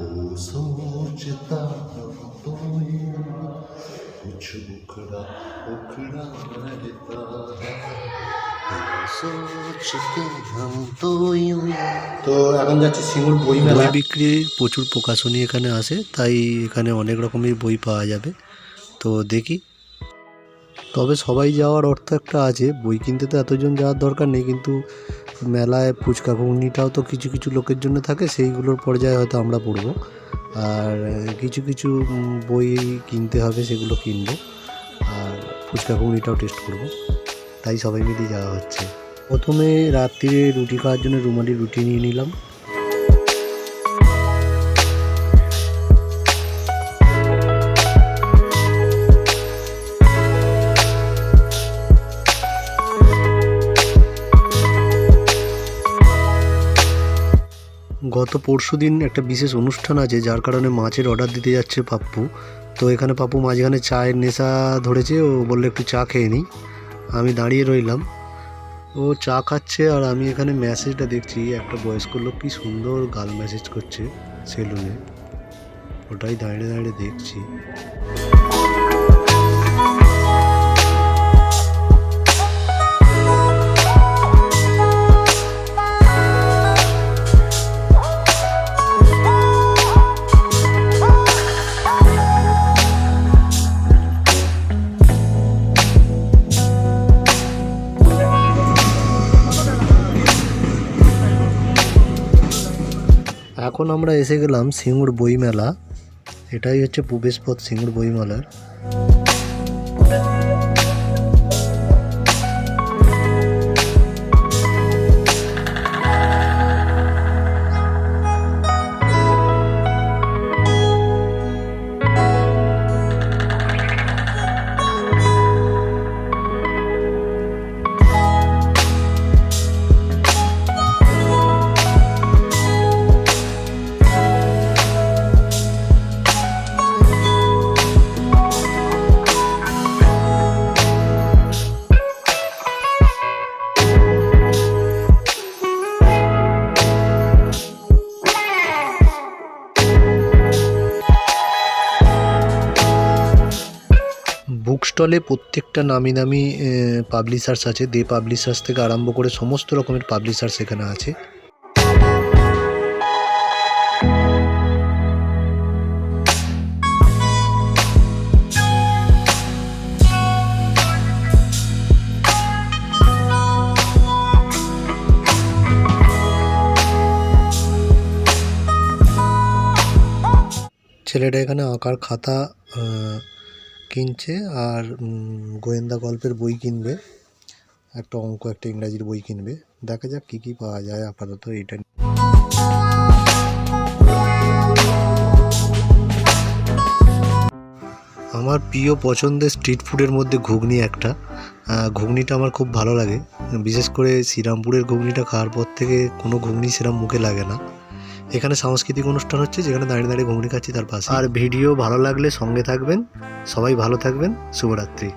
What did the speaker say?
वो सोचता हम तो यूं कुछ उखड़ा उखड़ा रहता है वो सोचते हम तो यूं। তো এখন যাচ্ছি সিঙ্গুর বই মেলা। বই বিক্রির প্রচুর প্রকাশনী এখানে আসে, তাই এখানে অনেক রকমের বই পাওয়া যাবে। তো দেখি, তবে সবাই যাওয়ার অর্থ একটা আছে, বই কিনতে তো এতজন যাওয়ার দরকার নেই, কিন্তু মেলায় ফুচকা ঘুগনিটাও তো কিছু কিছু লোকের জন্য থাকে, সেইগুলোর পর্যায়ে হয়তো আমরা পড়ব। আর কিছু কিছু বই কিনতে হবে, সেগুলো কিনবো, আর ফুচকা ঘুগনিটাও টেস্ট করব, তাই সবাই মিলে যাওয়া হচ্ছে। প্রথমে রাত্রিরে রুটি খাওয়ার জন্য রুমালি রুটি নিয়ে নিলাম। গত পরশু দিন একটা বিশেষ অনুষ্ঠান আছে, যার কারণে মাছের অর্ডার দিতে যাচ্ছে পাপ্পু। তো এখানে পাপ্পু মাঝখানে চায়ের নেশা ধরেছে, ও বললে একটু চা খেয়ে নিই। আমি দাঁড়িয়ে রইলাম, ও চা খাচ্ছে আর আমি এখানে মেসেজটা দেখছি। একটা বয়স্ক লোক কি সুন্দর গাল মেসেজ করছে সেলুনে, ওটাই দাঁড়িয়ে দাঁড়িয়ে দেখছি। এখন আমরা এসে গেলাম সিঙ্গুর বইমেলা। এটাই হচ্ছে প্রবেশপথ সিঙ্গুর বইমেলার। বুক স্টলে প্রত্যেকটা নামি দামি পাবলিশার্স আছে, দে পাবলিশার্স থেকে আরম্ভ করে সমস্ত রকমের পাবলিশার্স এখানে আছে। ছেলেটা এখানে আঁকার খাতা কিনছে আর গোয়েন্দা গল্পের বই কিনবে, একটা অঙ্ক একটা ইংরাজির বই কিনবে। দেখা যাক কী কী পাওয়া যায়। আপাতত এইটা আমার প্রিয় পছন্দের স্ট্রিট ফুডের মধ্যে ঘুগনি একটা। ঘুগনিটা আমার খুব ভালো লাগে, বিশেষ করে শ্রীরামপুরের ঘুগনিটা খাওয়ার পর থেকে কোনো ঘুগনি সেরকম মুখে লাগে না। এখানে সাংস্কৃতিক অনুষ্ঠান হচ্ছে, যেখানে দাঁড়িয়ে দাঁড়িয়ে ঘুগনি খাচ্ছি তার পাশে। আর ভিডিও ভালো লাগলে সঙ্গে থাকবেন, সবাই ভালো থাকবেন, শুভরাত্রি।